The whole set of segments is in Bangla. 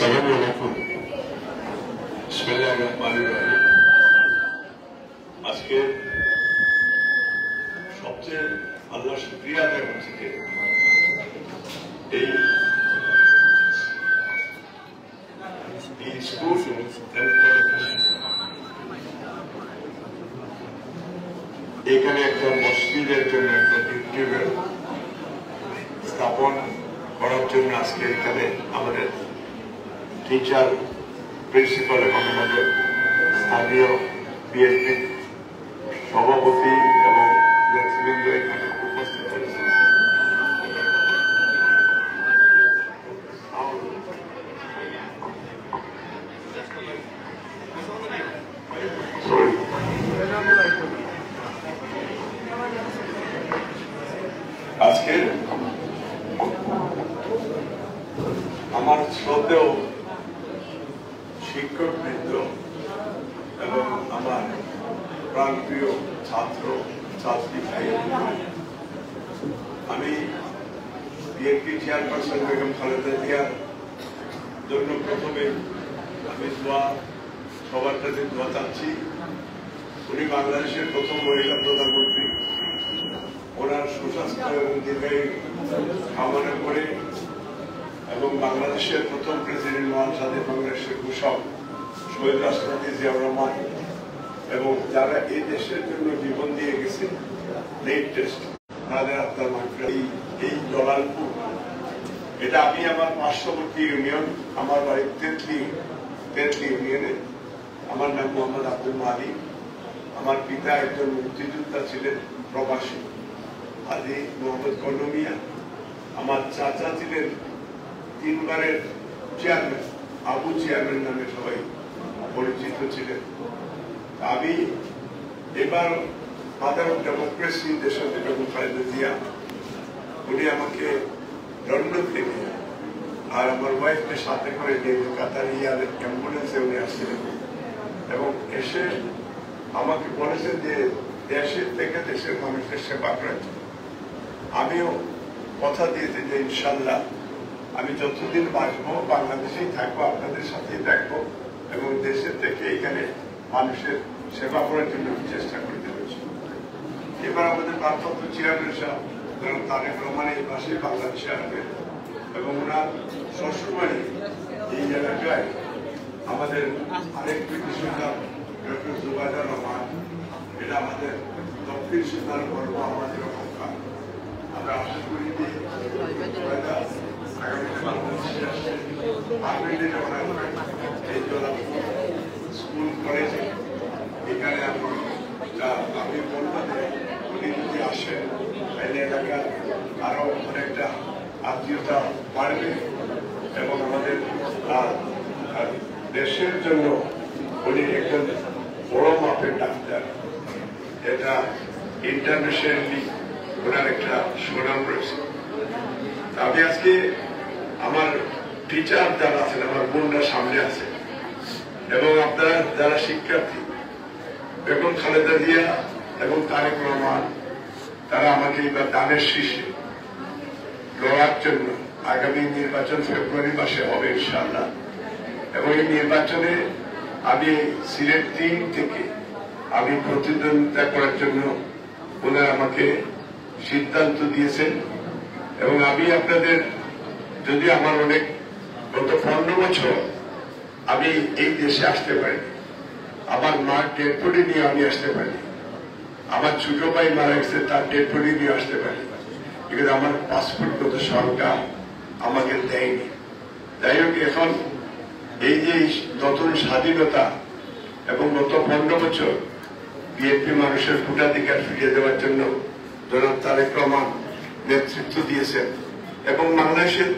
আসসালামু আলাইকুম। বিসমিল্লাহির রহমানির রহিম। আজকে সবচেয়ে আল্লাহ শুকরিয়া আদায় করছি যে এই স্কুল এখানে একটা মসজিদের জন্য একটা টিউবওয়েল স্থাপন করার জন্য আজকে এখানে আমাদের টিচার, প্রিন্সিপাল এবং আমাদের স্থানীয় বিএনপি সভাপতি এবং নেতৃবৃন্দ এখানে উপস্থিত হয়েছে। আজকে আমার শ্রদ্ধেয় শিক্ষকবৃন্দ এবং আমার প্রাণপ্রিয় ছাত্র ছাত্রী ভাই, আমি বিএনপি চেয়ারপারসন বেগম খালেদা জিয়ার জন্য প্রথমে আমি সবার কাছে দোয়া চাচ্ছি। উনি বাংলাদেশের প্রথম মহিলা প্রধানমন্ত্রী, ওনার সুস্বাস্থ্য এবং দীর্ঘায়ু কামনা করে এবং বাংলাদেশের প্রথম প্রেসিডেন্ট মহান স্বাধীন বাংলাদেশের ঘোষক শহীদ রাষ্ট্রপতি জিয়াউর রহমান এবং যারা এই দেশের জন্য জীবন দিয়ে গেছে লেটেস্ট তাদের আত্মার মাত্রা এই জলালপুর, এটা আমি আমার পার্শ্ববর্তী ইউনিয়ন, আমার বাড়ি তেতলি ইউনিয়নে। আমার নাম মোহাম্মদ আব্দুল মালিক। আমার পিতা একজন মুক্তিযোদ্ধা ছিলেন, প্রবাসী হাজী মোহাম্মদ কন্ডমিয়া। আমার চাচা ছিলেন 3 বারের চেয়ারম্যান, আবু চেয়ারম্যান নামে সবাই পরিচিত ছিলেন। আমি এবার ফাদার অফ ডেমোক্রেসি দেশনেত্রী বেগম খালেদা জিয়া, উনি আমাকে লন্ডন থেকে আর আমার ওয়াইফকে সাথে করে কাতার অ্যাম্বুলেন্সে উনি আসছিলেন এবং এসে আমাকে বলেছেন যে দেশের থেকে দেশের মানুষের সেবা করার জন্য। আমিও কথা দিয়েছি যে ইনশাল্লাহ আমি যতদিন বাঁচবো বাংলাদেশেই থাকবো, আপনাদের সাথেই থাকবো এবং দেশের থেকে এখানে মানুষের সেবা করার জন্য চেষ্টা করতে হয়েছে। এবার আমাদের ভারপ্রাপ্ত চেয়ারম্যান সাহেব তারেক রহমান এই মাসে বাংলাদেশে আসবেন এবং ওনার শ্বশুরবাড়ি এই এলাকায় আমাদের আরেক বিদ্যুৎ ডক্টর জুবাইদুর রহমান, এটা আমাদের দক্ষিণ সীমার গর্ব, আমাদের অহংকার। আমরা আশা করি যে এই জলাপুর স্কুল কলেজে এখানে আমি বলবো যে উনি যদি আসেন তাহলে এলাকার আরো অনেকটা আত্মীয়তা বাড়বে এবং আমাদের দেশের জন্য উনি একজন বড় মাপের ডাক্তার, এটা ইন্টারন্যাশনালি ওনার একটা সুনাম রয়েছে। আমি আজকে আমার টিচার যারা আছেন, আমার বোনরা সামনে আছে এবং আপনারা যারা শিক্ষার্থী, বেগম খালেদা জিয়া এবং তারেক রহমান, তারা আমাকে এবার দানের শীর্ষে লড়ার জন্য আগামী নির্বাচন ফেব্রুয়ারি মাসে হবে ইনশাআল্লাহ এবং এই নির্বাচনে আমি সিলেট 3 থেকে আমি প্রতিদ্বন্দ্বিতা করার জন্য ওনারা আমাকে সিদ্ধান্ত দিয়েছেন এবং আমি আপনাদের, যদি আমার অনেক গত 15 বছর আমি এই দেশে আসতে পারি, আমার মার ডেড বডি নিয়ে আমি আসতে পারি, আমার ছোট ভাই মারা গেছে তার ডেড বডি নিয়ে আসতে পারি, কিন্তু আমার পাসপোর্টগত সরকার আমাকে দেয়নি। যাই হোক, এখন এই যে নতুন স্বাধীনতা এবং গত 15 বছর বিএনপি মানুষের ভোটাধিকার ফিরিয়ে দেওয়ার জন্য জনাব তারেক রহমান নেতৃত্ব দিয়েছেন এবং বাংলাদেশের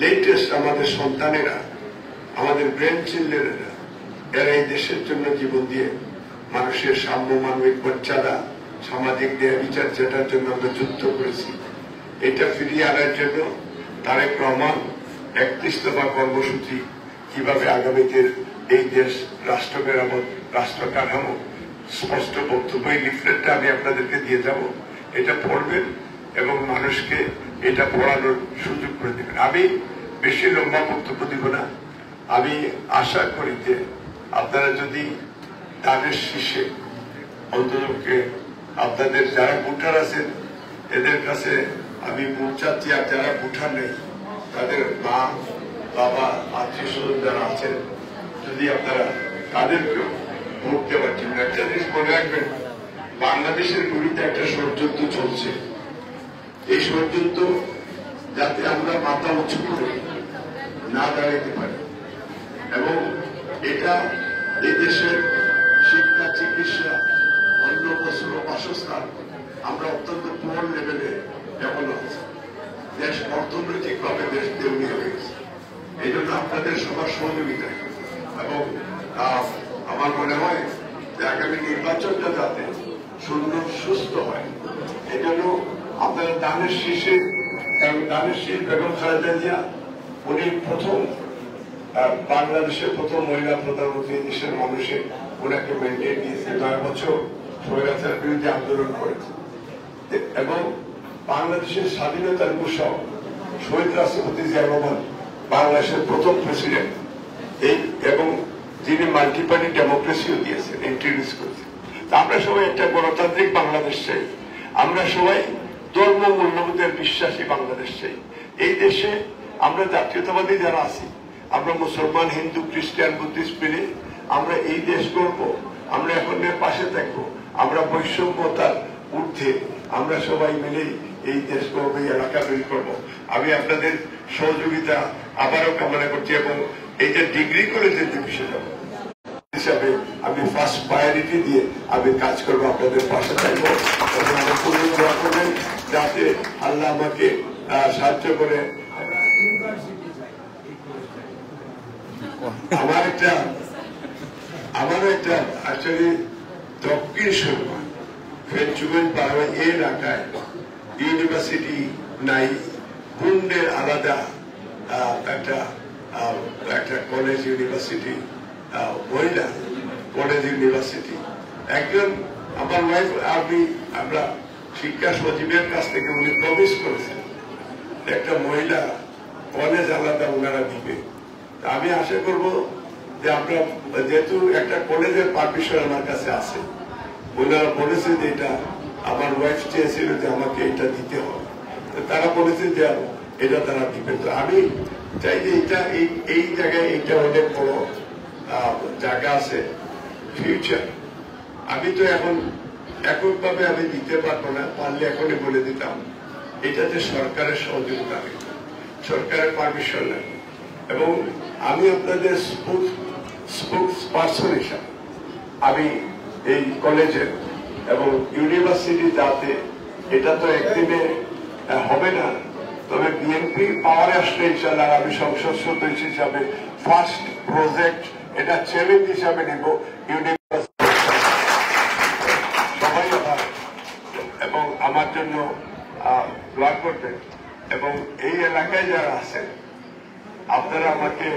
লেটেস্ট আমাদের সন্তানেরা, আমাদের গ্র্যান্ড চিলড্রেনেরা, এরা এই দেশের জন্য জীবন দিয়ে মানুষের সাম্য, মানবিক মর্যাদা, সামাজিক ন্যায় বিচার, যেটার জন্য আমরা যুদ্ধ করেছি, এটা ফিরিয়ে আনার জন্য তারেক রহমান 31 দফা কর্মসূচি কিভাবে আগামীতে এই দেশ রাষ্ট্র মেরামত, রাষ্ট্র কাঠামো স্পষ্ট বক্তব্য, এই লিফলেটটা আমি আপনাদেরকে দিয়ে যাব, এটা পড়বেন এবং মানুষকে এটা পড়ানোর সুযোগ করে দেবেন। আমি বেশি লম্বা বক্তব্য দিব না, আমি আশা করি যে আপনারা যদি ধানের শীর্ষে অন্ততপক্ষে আপনাদের যারা ভোটার আছেন এদের কাছে আমি ভোট চাচ্ছি, আর যারা ভোটার নেই তাদের মা বাবা আত্মীয় স্বজন যারা আছেন যদি আপনারা তাদেরকেও ভোট দেওয়ার জন্য একটা জিনিস মনে রাখবেন, বাংলাদেশের বিরুদ্ধে একটা ষড়যন্ত্র চলছে। এই ষড়যন্ত্র যাতে আমরা মাথা উঁচু করে না দাঁড়াতে পারি, এবং এটা এই দেশের শিক্ষা, চিকিৎসা, অন্য বস্ত্র, বাসস্থান আমরা অত্যন্ত পুয়ার লেভেলে এখন আছে। দেশ অর্থনৈতিকভাবে দেশ দেউলিয়া হয়ে গেছে। এই জন্য আপনাদের সবার সহযোগিতা এবং আমার মনে হয় যে আগামী নির্বাচনটা যাতে সুন্দর সুস্থ হয়, এই জন্য আপনারা ধানের শীর্ষে, কারণ ধানের শীষ বেগম খালেদা জিয়া উনি প্রথম বাংলাদেশের প্রথম মহিলা প্রধানমন্ত্রী, দেশের মানুষের ওনাকে মেনটেন দিয়েছে, 9 বছর স্বৈরাচার বিরুদ্ধে আন্দোলন করেছে এবং বাংলাদেশের স্বাধীনতার ঘোষক শহীদ রাষ্ট্রপতি জিয়া রহমান বাংলাদেশের প্রথম প্রেসিডেন্ট, এই এবং যিনি মাল্টিপার্টি ডেমোক্রেসিও দিয়েছেন, ইন্ট্রোডিউস করেছেন। আমরা সবাই একটা গণতান্ত্রিক বাংলাদেশ চাই, আমরা সবাই ধর্ম মূল্যবোধের বিশ্বাসী বাংলাদেশ চাই। এই দেশে আমরা জাতীয়তাবাদী যারা আছি, আমরা মুসলমান, হিন্দু, খ্রিস্টান, বুদ্ধিস্ট মিলে আমরা এই দেশ গড়ব, আমরা এখন পাশে থাকবো, আমরা বৈষম্যতার ঊর্ধ্বে আমরা সবাই মিলে এই দেশ গড়ব, এই এলাকা তৈরি করবো। আমি আপনাদের সহযোগিতা আবারও কামনা করছি এবং এই যে ডিগ্রি কলেজের যে বিষয়টা হিসাবে আমি ফার্স্ট প্রায়োরিটি দিয়ে আমি কাজ করবো, আপনাদের পাশে থাকবো এবং দোয়া করবেন যাতে আল্লাহ আমাকে সাহায্য করে। আমারও একটা আসলে দক্ষিণ সুরমা ফেঞ্চুগঞ্জ পাহাড় এই এলাকায় ইউনিভার্সিটি নাই, কুন্ডের আলাদা একটা কলেজ ইউনিভার্সিটি, মহিলা কলেজ ইউনিভার্সিটি। একজন আমার ওয়াইফ আমরা শিক্ষা সচিবের কাছ থেকে উনি প্রবেশ করেছেন একটা মহিলা কলেজ আলাদা ওনারা দিবে। আমি আশা করব যে আমরা যেহেতু একটা কলেজের পারমিশন আমার কাছে আছে, ওনারা বলেছে যে এটা আমার ওয়াইফ চেয়েছিল যে আমাকে এটা দিতে হবে, তারা বলেছে যে এটা তারা দিবে। তো আমি চাই যে এটা এই জায়গায় এটা অনেক বড় জায়গা আছে ফিউচার। আমি তো এখন এককভাবে আমি দিতে পারবো না, পারলে এখনই বলে দিতাম এটাতে সরকারের সহযোগিতা নেই, সরকারের পারমিশন নেই। এবং আমি আপনাদের স্পোক্স পার্সন হিসাবে আমি এই কলেজের এবং ইউনিভার্সিটি যাতে, এটা তো একদিনে হবে না, তবে বিএনপি পাওয়ারে আসলে ইনশাআল্লাহ আমি সংসদ সদস্য হিসাবে ফার্স্ট প্রজেক্ট এটা চ্যালেঞ্জ হিসাবে নেব ইউনিভার্সিটি সবাই এবং আমার জন্য দোয়া করবেন। এবং এই এলাকায় যারা আছেন আপনারা আমাকে